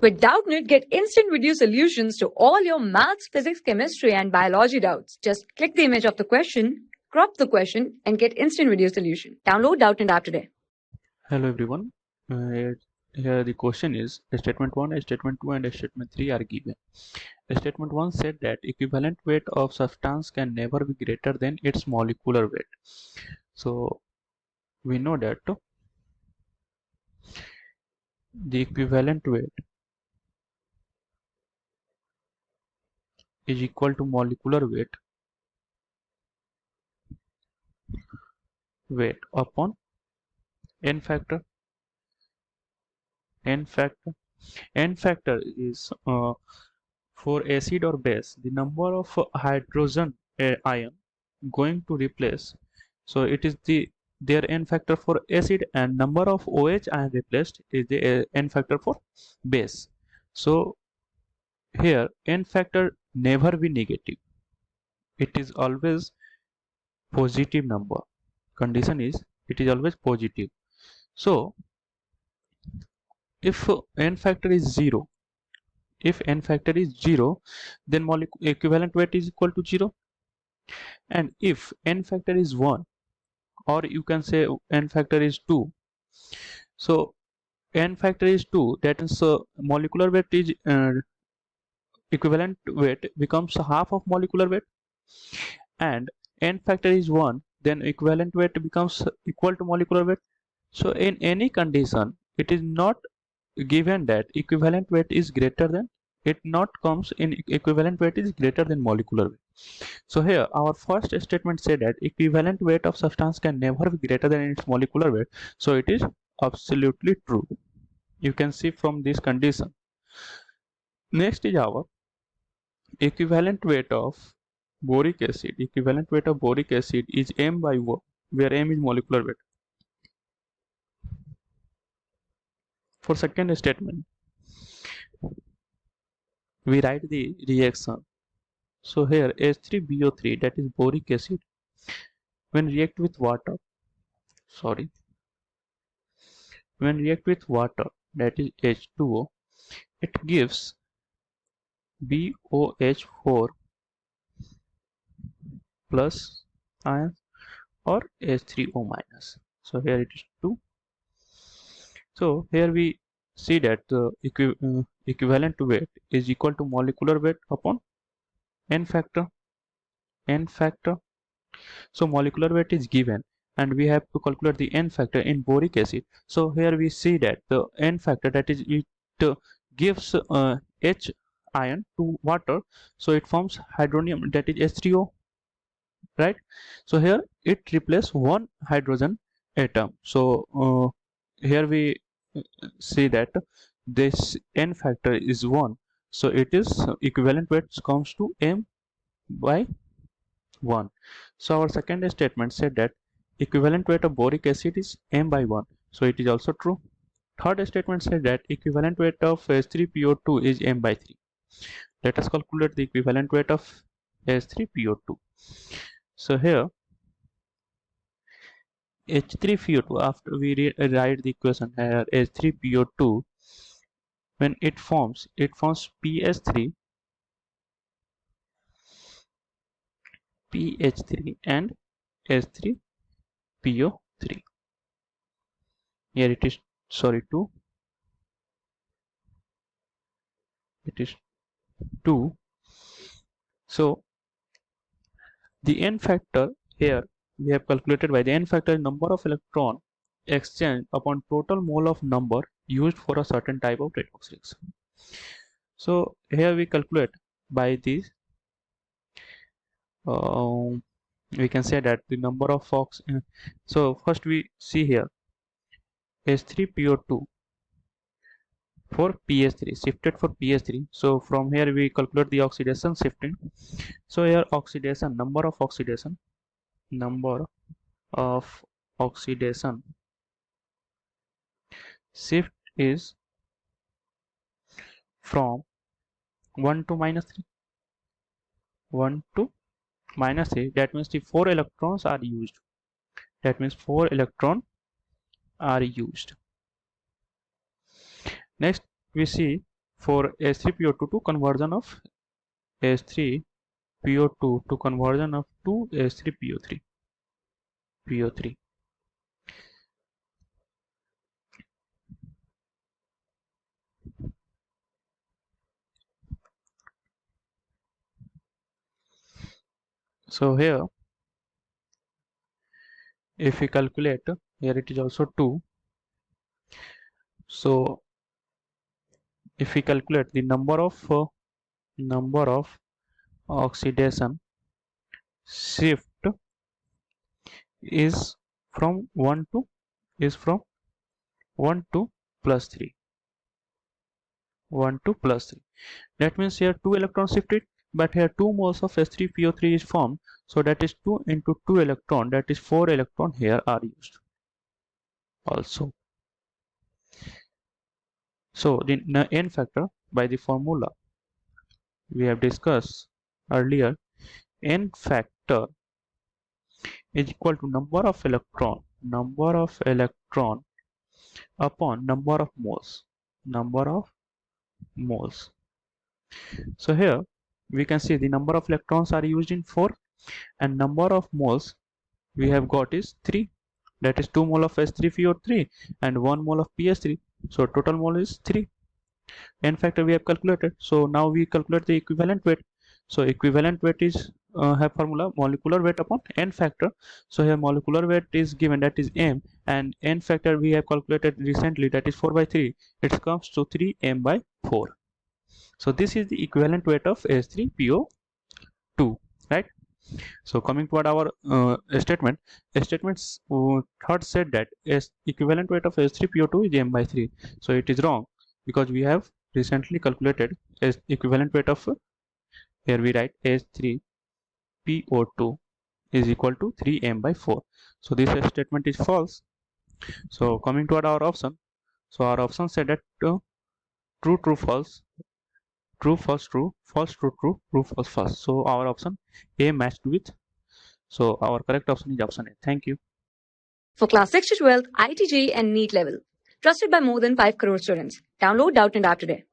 With Doubtnut, get instant video solutions to all your maths, physics, chemistry, and biology doubts. Just click the image of the question, crop the question, and get instant video solution. Download Doubtnut app today. Hello everyone. Here the question is statement 1, statement 2 and statement 3 are given. Statement 1 said that equivalent weight of substance can never be greater than its molecular weight. So we know that the equivalent weight is equal to molecular weight upon n factor. N factor is for acid or base, the number of hydrogen ion going to replace. So it is their n factor for acid, and number of OH ion replaced is the n factor for base. So here n factor never be negative. It is always positive number. Condition is it is always positive. So if n factor is 0, then equivalent weight is equal to 0. And if n factor is 1, or you can say n factor is 2, so n factor is 2, that is molecular weight is equivalent weight becomes half of molecular weight, and n factor is 1, then equivalent weight becomes equal to molecular weight. So in any condition, it is not given that equivalent weight is greater than, it not comes in equivalent weight is greater than molecular weight. So here our first statement say that equivalent weight of substance can never be greater than its molecular weight. So it is absolutely true. You can see from this condition. Next is our equivalent weight of boric acid. Equivalent weight of boric acid is m by 1, where m is molecular weight. For second statement, we write the reaction. So here H3BO3, that is boric acid, when react with water, that is H2O, it gives BOH4 plus ion or H3O minus. So here it is 2. So here we see that the equivalent weight is equal to molecular weight upon n factor. So molecular weight is given, and we have to calculate the n factor in boric acid. So here we see that the n factor, that is it gives H ion to water, so it forms hydronium, that is H3O, right? So here it replaces one hydrogen atom. So here we see that this n factor is 1, so it is equivalent weight comes to m by 1. So our second statement said that equivalent weight of boric acid is m by 1, so it is also true. Third statement said that equivalent weight of H3PO2 is m by 3. Let us calculate the equivalent weight of H3PO2. So here H3PO2, after we write the equation here, H3PO2, when it forms PH3 and H3PO3. Here it is 2. It is 2. So the n factor here we have calculated by the n factor number of electron exchange upon total mole of number used for a certain type of redox reaction. So here we calculate by this. We can say that the number of so first we see here H3PO2 for pH3, shifted for pH3. So from here we calculate the oxidation shifting. So here oxidation, number of oxidation shift is from 1 to -3. 1 to -3, that means the 4 electrons are used. Next we see for H3PO2 to conversion of H3PO2 to conversion of to H3PO3. PO3. So here, if we calculate, here it is also 2. So if we calculate the number of oxidation shift is from 1 to plus 3. 1 to plus 3. That means here 2 electrons shifted, but here 2 moles of H3PO3 is formed. So that is 2 into 2 electron, that is 4 electron here are used also. So the n factor by the formula we have discussed earlier, n factor is equal to number of electron upon number of moles. So here we can see the number of electrons are used in 4 and number of moles we have got is 3, that is 2 mole of H3PO3 and 1 mole of PS3, so total mole is 3. N factor we have calculated, so now we calculate the equivalent weight. So equivalent weight is have formula molecular weight upon n factor. So here molecular weight is given, that is m, and n factor we have calculated recently, that is 4 by 3. It comes to 3m by 4. So this is the equivalent weight of H3PO2, right? So coming toward our statement, statements third said that equivalent weight of H3PO2 is m by 3. So it is wrong, because we have recently calculated as equivalent weight of here we write H3PO2 is equal to 3m by 4. So this statement is false. So coming toward our option, so our option said that true true false, true false true, false true true, true false false. So our option A matched with, so our correct option is option A. Thank you. For class 6 to 12, IIT JEE and NEET level. Trusted by more than 5 crore students. Download Doubtnut app today.